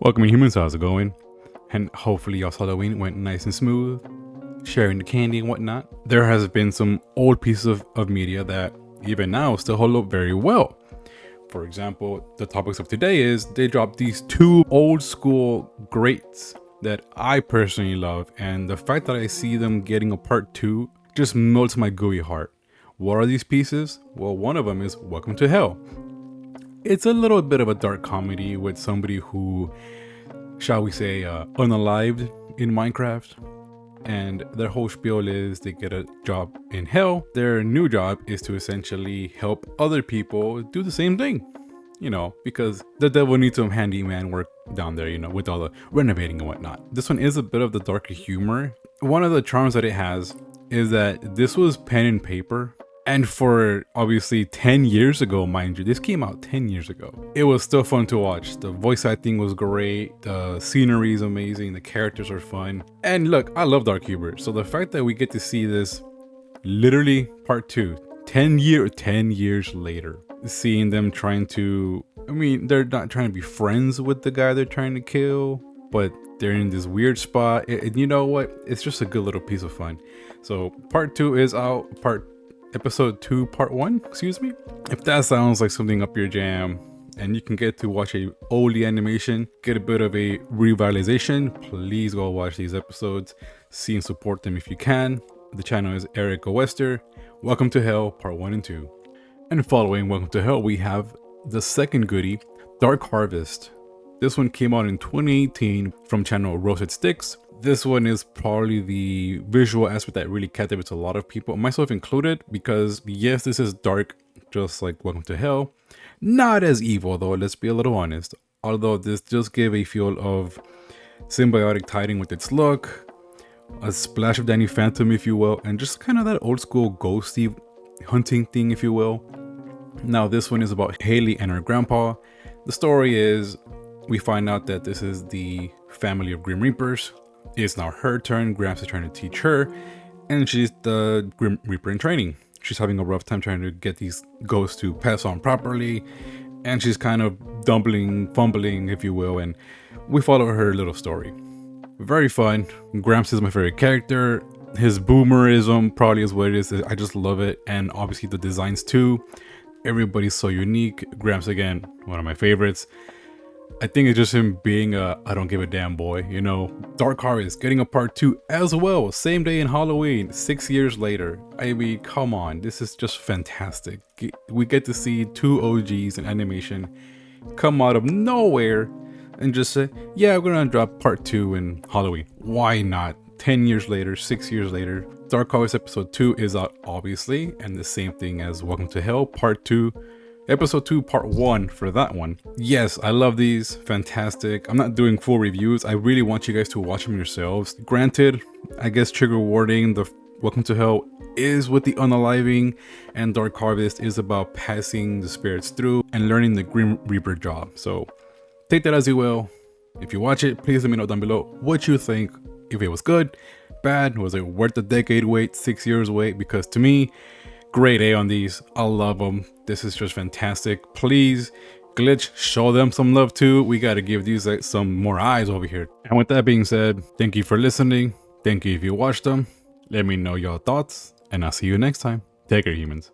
Welcome humans, how's it going? And hopefully y'all's Halloween went nice and smooth, sharing the candy and whatnot. There has been some old pieces of media that even now still hold up very well. For example, the topics of today is they dropped these two old school greats that I personally love, and the fact that I see them getting a part 2 just melts my gooey heart. What are these pieces? Well, one of them is Welcome to Hell. It's a little bit of a dark comedy with somebody who, shall we say, unalived in Minecraft. And their whole spiel is they get a job in hell. Their new job is to essentially help other people do the same thing. You know, because the devil needs some handyman work down there, you know, with all the renovating and whatnot. This one is a bit of the darker humor. One of the charms that it has is that this was pen and paper. And for obviously 10 years ago, mind you, this came out 10 years ago. It was still fun to watch. The voice acting was great. The scenery is amazing. The characters are fun. And look, I love dark humor. So the fact that we get to see this literally part 2, 10 years later, seeing them trying to, I mean, they're not trying to be friends with the guy they're trying to kill, but they're in this weird spot. And you know what? It's just a good little piece of fun. So part 2 is out. Episode 2 part 1, excuse me. If that sounds like something up your jam and you can get to watch a oldie animation, get a bit of a revitalization, please go watch these episodes, see and support them if you can. The channel is Eric Wester. Welcome to Hell part 1 and 2. And following Welcome to Hell, we have the second goodie, Dark Harvest. This one came out in 2018 from channel Roasted Sticks. This one is probably the visual aspect that really captivates a lot of people, myself included, because yes, this is dark, just like Welcome to Hell. Not as evil though, let's be a little honest. Although this does give a feel of symbiotic tiding with its look, a splash of Danny Phantom, if you will, and just kind of that old school ghosty hunting thing, if you will. Now this one is about Haley and her grandpa. The story is, we find out that this is the family of Grim Reapers. It's now her turn. Gramps is trying to teach her, and she's the Grim Reaper in training. She's having a rough time trying to get these ghosts to pass on properly, and she's kind of fumbling, if you will, and we follow her little story. Very fun. Gramps is my favorite character. His boomerism probably is what it is. I just love it, and obviously the designs too. Everybody's so unique. Gramps, again, one of my favorites. I think it's just him being a I don't give a damn boy, you know. Dark Harvest getting a part 2 as well, same day in Halloween, 6 years later. I mean, come on, this is just fantastic. We get to see two OGs in animation come out of nowhere and just say, yeah, we're gonna drop part 2 in Halloween. Why not? 10 years later, 6 years later, Dark Harvest episode 2 is out, obviously, and the same thing as Welcome to Hell part 2. Episode 2 part 1 for that one. Yes, I love these, fantastic. I'm not doing full reviews. I really want you guys to watch them yourselves. Granted, I guess trigger warning, the Welcome to Hell is with the unaliving, and Dark Harvest is about passing the spirits through and learning the Grim Reaper job. So take that as you will. If you watch it, please let me know down below what you think. If it was good, bad, was it worth the decade wait, 6 years wait? Because to me, grade A on these. I love them. This is just fantastic. Please, Glitch, show them some love too. We got to give these some more eyes over here. And with that being said, thank you for listening. Thank you if you watched them. Let me know your thoughts, and I'll see you next time. Take care, humans.